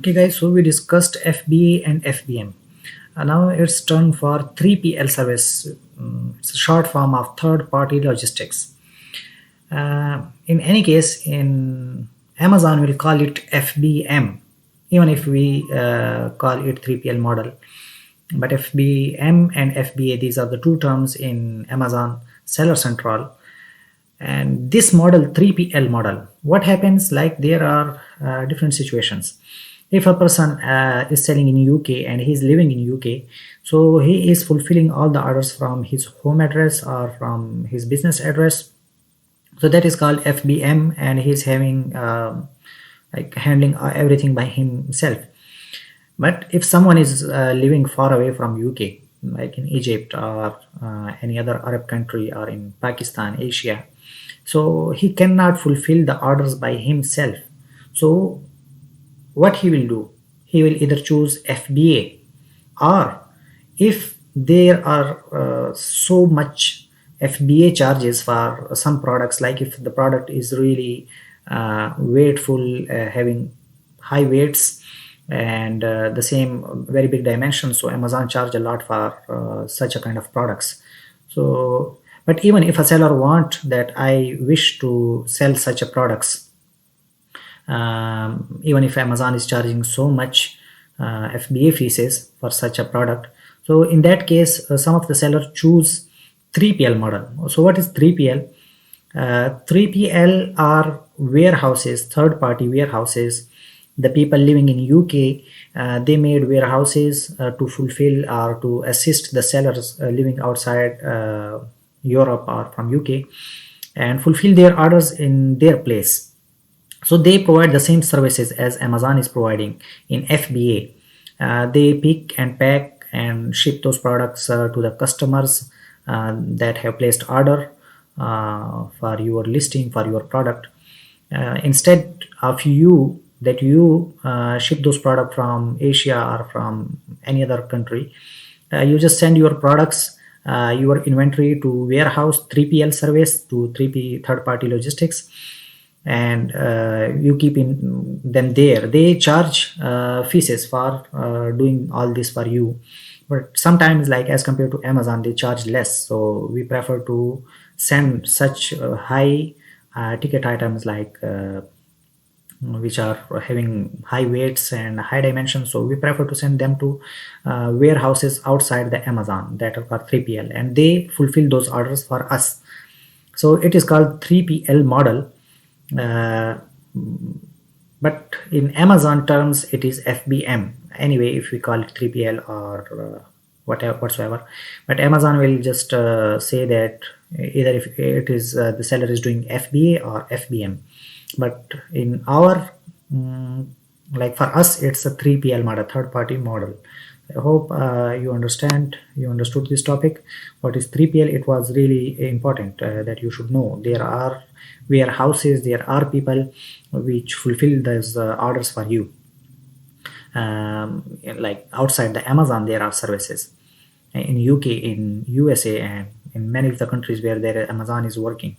Okay guys, so we discussed FBA and FBM. Now it's turn for 3PL service. It's a short form of third party logistics. In any case, in Amazon we'll call it FBM, even if we call it 3PL model. But FBM and FBA, these are the two terms in Amazon Seller Central. And this model, 3PL model, what happens, like there are different situations. If a person is selling in UK and he's living in UK, so he is fulfilling all the orders from his home address or from his business address. So that is called FBM, and he's having like handling everything by himself. But if someone is living far away from UK, like in Egypt or any other Arab country or in Pakistan, Asia, so he cannot fulfill the orders by himself. So what he will do, he will either choose FBA, or if there are so much FBA charges for some products, like if the product is really weightful, having high weights and the same very big dimensions, so Amazon charge a lot for such a kind of products. So but even if a seller want that I wish to sell such a products, even if Amazon is charging so much FBA fees for such a product, so in that case some of the sellers choose 3PL model. So what is 3PL? 3PL are warehouses, third party warehouses. The people living in UK, they made warehouses to fulfill or to assist the sellers living outside Europe or from UK and fulfill their orders in their place. So they provide the same services as Amazon is providing in FBA. They pick and pack and ship those products to the customers that have placed order for your listing, for your product. Instead of you ship those products from Asia or from any other country, you just send your products, your inventory to warehouse 3PL service, to 3P third party logistics, and you keep in them there. They charge fees for doing all this for you, but sometimes, like as compared to Amazon, they charge less. So we prefer to send such high ticket items, like which are having high weights and high dimensions, so we prefer to send them to warehouses outside the Amazon that are called 3PL, and they fulfill those orders for us. So it is called 3PL model. But in Amazon terms it is FBM. Anyway, if we call it 3PL or whatsoever, but Amazon will just say that either if it is the seller is doing FBA or FBM. But in our like for us, it's a 3PL model, third party model. I hope you understood this topic. What is 3PL? It was really important that you should know. There are warehouses, there are people which fulfill those orders for you. Like outside the Amazon, there are services in UK, in USA, and in many of the countries where Amazon is working.